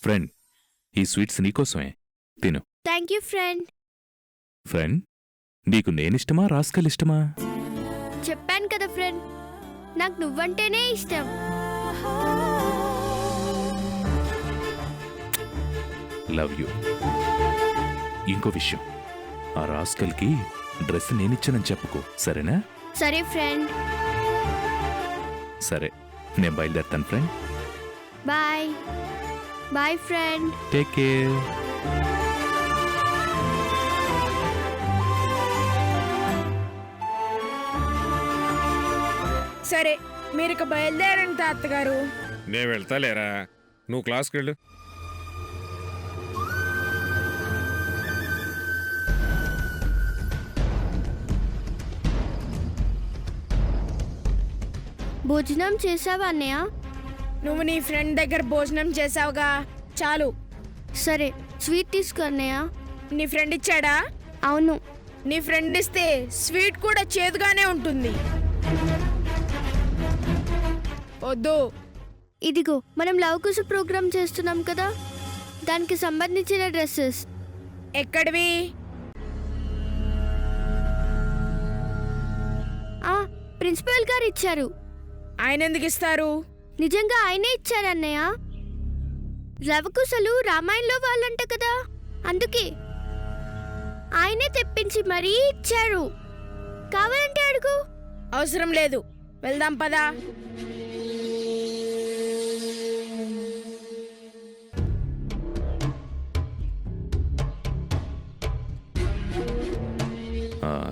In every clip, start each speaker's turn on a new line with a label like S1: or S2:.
S1: Friend, ఈ sweets నీకోసమే. తిను.
S2: Thank you friend.
S1: ఫ్రెండ్, నీకు నేనిష్టమా రాస్కల్ ఇష్టమా?
S2: చెప్పాను కదా ఫ్రెండ్, నాకు నువ్వంటేనే ఇష్టం.
S1: Love you. ఇంకో విషయం, ఆ రాస్కల్కి డ్రెస్ నేనిచ్చానని చెప్పుకో, సరేనా?
S2: సరే ఫ్రెండ్.
S1: సరే, నేను బయలుదేరుతాను friend.
S2: Bye bye friend.
S1: Take care.
S3: సరే, మీరిక బయలుదేరండి తాతగారు.
S4: నేను వెళ్తాలేరా, నువ్వు క్లాస్కి వెళ్ళు.
S2: భోజనం చేసావా అన్నయ్య?
S3: నువ్వు నీ ఫ్రెండ్ దగ్గర భోజనం చేసావుగా, చాలు.
S2: సరే, స్వీట్ తీసుకో అన్నయ్య.
S3: నీ ఫ్రెండ్ ఇచ్చాడా?
S2: అవును.
S3: నీ ఫ్రెండ్ ఇస్తే స్వీట్ కూడా చేదుగానే ఉంటుంది. వద్దు.
S2: ఇదిగో, మనం లవ్ కుశ ప్రోగ్రామ్ చేస్తున్నాం కదా, దానికి సంబంధించిన డ్రెస్సెస్.
S3: ఎక్కడివి?
S2: ప్రిన్సిపల్ గారు ఇచ్చారు.
S3: ఆయన ఎందుకు ఇస్తారు?
S2: నిజంగా ఆయనే ఇచ్చారు అన్నయ్య. లవకుశలు రామాయణంలో వాళ్ళంట కదా, అందుకే ఆయనే తెప్పించి మరీ ఇచ్చారు. కావాలంటే అడుగు.
S3: అవసరం లేదు, వెళ్దాం పదా.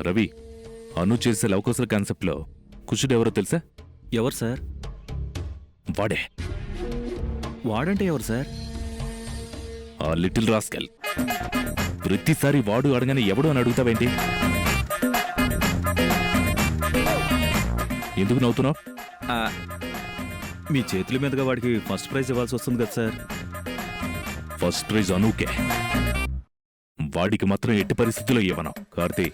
S1: రవి, అను చేసే లవకోసల కాన్సెప్ట్లో కుషుడెవరో తెలుసా?
S5: ఎవరు సార్?
S1: వాడే.
S5: వాడంటే ఎవరు సార్?
S1: ఆ లిటిల్ రాస్కల్. ప్రతిసారి వాడు అడగని ఎవడు అని అడుగుతావేంటి? ఎందుకు నవ్వుతున్నావు?
S5: మీ చేతుల మీదుగా వాడికి ఫస్ట్ ప్రైజ్ ఇవ్వాల్సి వస్తుంది కదా సార్.
S1: ఫస్ట్ ప్రైజ్ అనూకే, వాడికి మాత్రం ఎట్టి పరిస్థితుల్లో ఇవ్వను. కార్తీ,